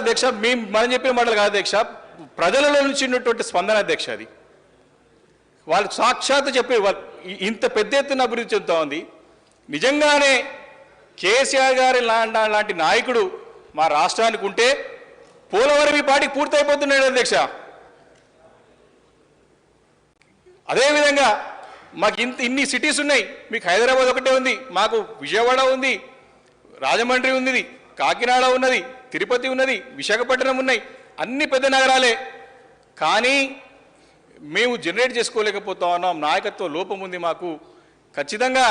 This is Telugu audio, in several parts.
అధ్యక్ష మనం చెప్పిన మాటలు కాదు అధ్యక్ష, ప్రజలలో నుంచి ఉన్నటువంటి స్పందన అధ్యక్ష. అది వాళ్ళు సాక్షాత్ చెప్పి ఇంత పెద్ద ఎత్తున అభివృద్ధి చెందుతూ ఉంది. నిజంగానే కేసీఆర్ గారి లాంటి నాయకుడు మా రాష్ట్రానికి ఉంటే పోలవరం ఈ పాటికి పూర్తయిపోతున్నాడు అధ్యక్ష. అదేవిధంగా మాకు ఇన్ని సిటీస్ ఉన్నాయి, మీకు హైదరాబాద్ ఒకటే ఉంది, మాకు విజయవాడ ఉంది, రాజమండ్రి ఉంది, కాకినాడ ఉన్నది, తిరుపతి ఉన్నది, విశాఖపట్నం ఉన్నాయి, అన్ని పెద్ద నగరాలే. కానీ మేము జనరేట్ చేసుకోలేకపోతా ఉన్నాం, నాయకత్వ లోపం ఉంది మాకు. ఖచ్చితంగా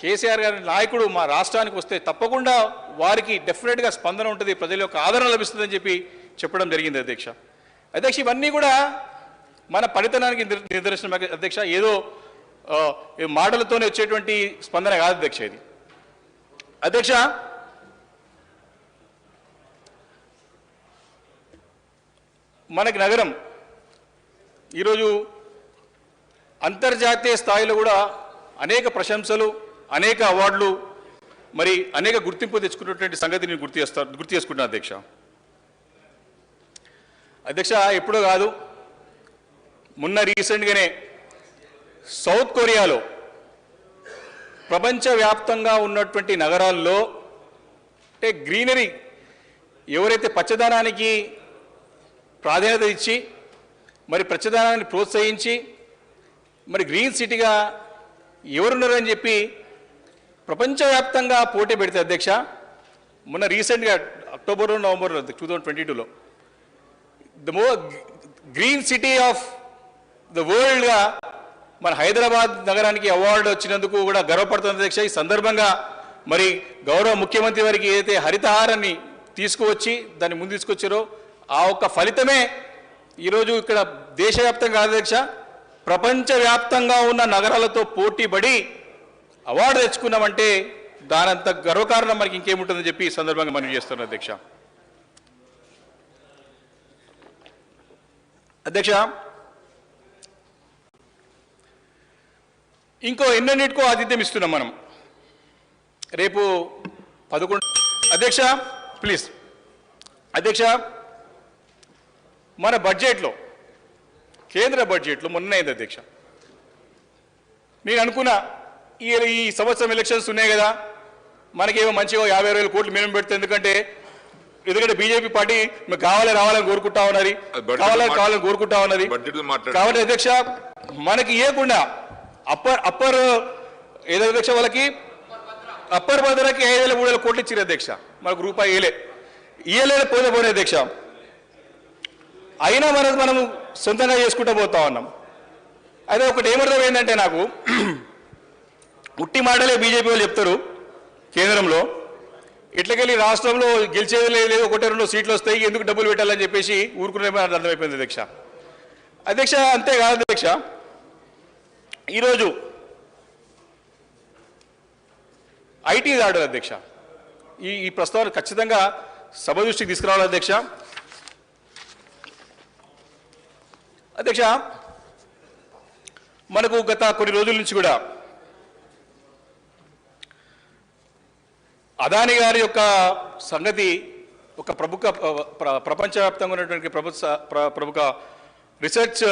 కేసీఆర్ గారి నాయకుడు మా రాష్ట్రానికి వస్తే తప్పకుండా వారికి డెఫినెట్గా స్పందన ఉంటుంది, ప్రజల యొక్క ఆదరణ లభిస్తుందని చెప్పడం జరిగింది అధ్యక్ష. అధ్యక్ష ఇవన్నీ కూడా మన పనితనానికి నిదర్శనం అధ్యక్ష. ఏదో మాటలతోనే వచ్చేటువంటి స్పందన కాదు అధ్యక్ష ఇది. అధ్యక్ష మనకి నగరం ఈరోజు అంతర్జాతీయ స్థాయిలో కూడా అనేక ప్రశంసలు, అనేక అవార్డులు, మరి అనేక గుర్తింపు తెచ్చుకున్నటువంటి సంగతిని గుర్తు చేసుకుంటున్నాను అధ్యక్ష. అధ్యక్ష ఎప్పుడో కాదు, మొన్న రీసెంట్గానే సౌత్ కొరియాలో ప్రపంచవ్యాప్తంగా ఉన్నటువంటి నగరాల్లో అంటే గ్రీనరీ ఎవరైతే పచ్చదనానికి ప్రాధాన్యత ఇచ్చి మరి పచ్చదనాన్ని ప్రోత్సహించి మరి గ్రీన్ సిటీగా ఎవరున్నారని చెప్పి ప్రపంచవ్యాప్తంగా పోటీ పెడితే అధ్యక్ష, మొన్న రీసెంట్గా అక్టోబర్ నవంబర్ 2022లో గ్రీన్ సిటీ ఆఫ్ ద వరల్డ్గా మన హైదరాబాద్ నగరానికి అవార్డు వచ్చినందుకు కూడా గర్వపడుతుంది అధ్యక్ష. ఈ సందర్భంగా మరి గౌరవ ముఖ్యమంత్రి వారికి ఏదైతే హరితహారాన్ని తీసుకువచ్చి దాన్ని ముందు తీసుకొచ్చారో ఆ ఒక్క ఫలితమే ఈరోజు ఇక్కడ దేశవ్యాప్తంగా కాదు అధ్యక్ష, ప్రపంచవ్యాప్తంగా ఉన్న నగరాలతో పోటీపడి అవార్డు తెచ్చుకున్నామంటే దానంత గర్వకారణం మనకి ఇంకేముంటుందని చెప్పి ఈ సందర్భంగా మనం చేస్తున్నాం అధ్యక్ష. అధ్యక్ష ఇంకో ఎన్నెన్నిటికో ఆతిథ్యం ఇస్తున్నాం మనం. రేపు 11 అధ్యక్ష ప్లీజ్ అధ్యక్ష, మన బడ్జెట్లో కేంద్ర బడ్జెట్లో మొన్న అయింది అధ్యక్ష. నేను అనుకున్నా ఈ సంవత్సరం ఎలక్షన్స్ ఉన్నాయి కదా, మనకేమో మంచిగా 50,000 కోట్లు మినిమం పెడితే, ఎందుకంటే బీజేపీ పార్టీ మీకు రావాలని కోరుకుంటా ఉన్నది, కావాలని కోరుకుంటా ఉన్నది. కాబట్టి అధ్యక్ష మనకి ఇవ్వకుండా అప్పర్ ఏదో అధ్యక్ష వాళ్ళకి అప్పర్ భద్రకి 5,000-3,000 కోట్లు ఇచ్చారు అధ్యక్ష, మనకు రూపాయి ఇయ్యలేదు పోయిన అధ్యక్ష. అయినా మనం సొంతంగా చేసుకుంటూ పోతా ఉన్నాం. అదే ఒకటి ఏమర్థం ఏంటంటే నాకు ఉట్టి మాటలే బీజేపీ వాళ్ళు చెప్తారు కేంద్రంలో, ఇట్లకెళ్ళి రాష్ట్రంలో గెలిచేది లేదు, 1-2 సీట్లు వస్తాయి, ఎందుకు డబ్బులు పెట్టాలని చెప్పేసి ఊరుకునే అర్థమైపోయింది అధ్యక్ష. అధ్యక్ష అంతేకాదు అధ్యక్ష, ఈరోజు ఐటీ దాడులు అధ్యక్ష, ఈ ప్రస్తావన ఖచ్చితంగా సభ దృష్టికి తీసుకురావాలి అధ్యక్ష. అధ్యక్ష మనకు గత కొన్ని రోజుల నుంచి కూడా అదాని గారి యొక్క సంగతి ఒక ప్రపంచవ్యాప్తంగా ఉన్నటువంటి ప్రముఖ రీసెర్చ్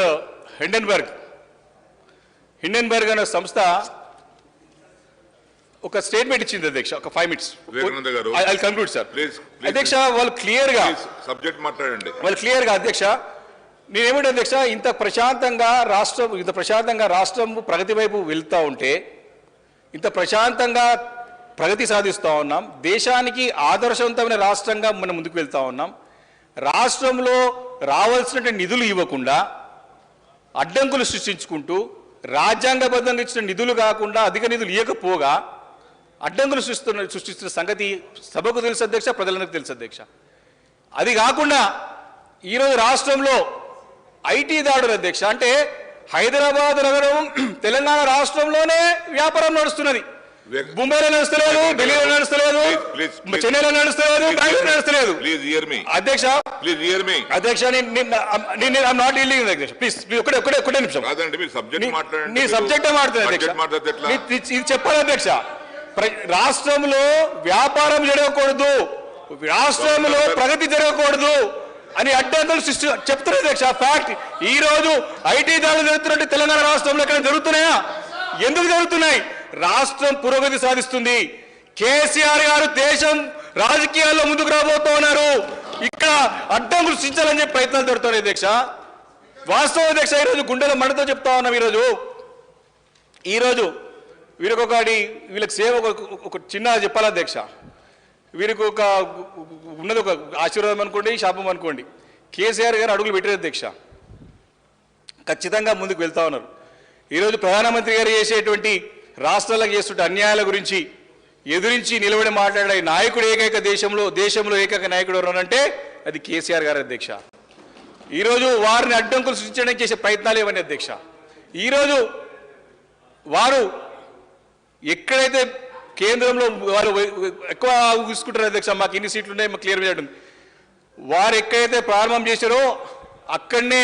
హిండెన్బర్గ్ అనే సంస్థ ఒక స్టేట్మెంట్ ఇచ్చింది అధ్యక్ష, ఒక 5 minutes. I conclude sir. అధ్యక్ష వాళ్ళు క్లియర్గా సబ్జెక్ట్ మాట్లాడండి. వాళ్ళు క్లియర్గా అధ్యక్ష నేనేమిటి అధ్యక్ష, ఇంత ప్రశాంతంగా రాష్ట్రం ప్రగతి వైపు వెళ్తూ ఉంటే, ఇంత ప్రశాంతంగా ప్రగతి సాధిస్తూ ఉన్నాం, దేశానికి ఆదర్శవంతమైన రాష్ట్రంగా మనం ముందుకు వెళ్తూ ఉన్నాం. రాష్ట్రంలో రావాల్సిన నిధులు ఇవ్వకుండా అడ్డంకులు సృష్టించుకుంటూ, రాజ్యాంగబద్ధంగా ఇచ్చిన నిధులు కాకుండా అధిక నిధులు ఇవ్వకపోగా అడ్డంకులు సృష్టిస్తున్న సంగతి సభకు తెలుసు అధ్యక్ష, ప్రజలందరికీ తెలుసు అధ్యక్ష. అది కాకుండా ఈరోజు రాష్ట్రంలో ఐటీ దాడులు అధ్యక్ష, అంటే హైదరాబాద్ నగరం తెలంగాణ రాష్ట్రంలోనే వ్యాపారం నడుస్తున్నది. ముంబైలో నడుస్తలేదు, ఢిల్లీలో నడుస్తలేదు, చెన్నైలో నడుస్తలేదు, బెంగళూరు నడుస్తలేదు అధ్యక్ష. అధ్యక్ష నాట్ డీలింగ్ అధ్యక్ష, ప్లీజ్ ఒకటే నిమిషం. నీ సబ్జెక్టే మాట్లాడుతుంది అధ్యక్ష, ఇది చెప్పాలి అధ్యక్ష. రాష్ట్రంలో వ్యాపారం జరగకూడదు, రాష్ట్రంలో ప్రగతి జరగకూడదు అని అడ్డంకులు చెప్తున్నారు అధ్యక్ష. ఫ్యాక్ట్ ఈ రోజు ఐటీ దాడులు జరుగుతున్నట్టు తెలంగాణ రాష్ట్రంలో ఎక్కడ జరుగుతున్నాయా? ఎందుకు జరుగుతున్నాయి? రాష్ట్రం పురోగతి సాధిస్తుంది. కేసీఆర్ గారు దేశం రాజకీయాల్లో ముందుకు రాబోతూ ఉన్నారు. ఇక్కడ అడ్డంకులు సృష్టించాలని చెప్పి ప్రయత్నాలు జరుగుతున్నాయి అధ్యక్ష. వాస్తవం అధ్యక్ష, ఈరోజు గుండెల మంటతో చెప్తా ఉన్నాం. ఈరోజు వీళ్ళకి సేవ ఒక చిన్న చెప్పాలి అధ్యక్ష. వీరికి ఉన్నది ఒక ఆశీర్వాదం అనుకోండి, శాపం అనుకోండి. కేసీఆర్ గారు అడుగులు పెట్టారు అధ్యక్ష. ఖచ్చితంగా ముందుకు వెళ్తా ఉన్నారు. ఈరోజు ప్రధానమంత్రి గారు చేసేటువంటి రాష్ట్రాలకు చేస్తుంటే అన్యాయాల గురించి ఎదురించి నిలబడి మాట్లాడే నాయకుడు దేశంలో ఏకైక నాయకుడు ఎవరనంటే అది కేసీఆర్ గారు అధ్యక్ష. ఈరోజు వారిని అడ్డంకులు సృష్టించడానికి చేసే ప్రయత్నాలు ఏమని అధ్యక్ష. ఈరోజు వారు ఎక్కడైతే కేంద్రంలో వారు ఎక్కువ తీసుకుంటారు అధ్యక్ష, మాకు ఇన్ని సీట్లు ఉన్నాయి, మాకు క్లియర్ చేయడం, వారు ఎక్కడైతే ప్రారంభం చేశారో అక్కడనే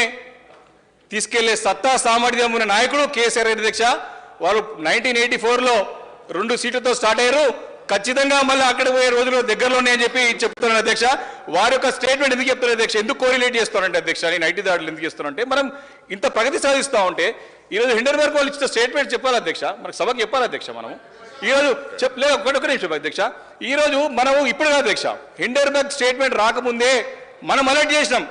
తీసుకెళ్లే సత్తా సామర్థ్యం ఉన్న నాయకుడు కేసీఆర్ అధ్యక్ష. వారు 1984లో 2 సీట్లతో స్టార్ట్ అయ్యారు. ఖచ్చితంగా మళ్ళీ అక్కడ పోయే రోజులు దగ్గరలోనే అని చెప్పి చెప్తున్నాను అధ్యక్ష. వారి యొక్క స్టేట్మెంట్ ఎందుకు చెప్తున్నారు అధ్యక్ష, ఎందుకు కోరిలేట్ చేస్తానంటే అధ్యక్ష, నేను ఐటీ దాడులు ఎందుకు చేస్తానంటే మనం ఇంత ప్రగతి సాధిస్తూ ఉంటే ఈరోజు హిండెన్బర్గ్ వాళ్ళు ఇచ్చిన స్టేట్మెంట్ చెప్పాలి అధ్యక్ష, మనకు సభకు చెప్పాలి అధ్యక్ష. మనం ఈరోజు చెప్పలేదు ఒక నిమిషం అధ్యక్ష. ఈరోజు మనం ఇప్పుడు కాదు అధ్యక్ష, హిండెన్బర్గ్ స్టేట్మెంట్ రాకముందే మనం అలర్ట్ చేసినాం.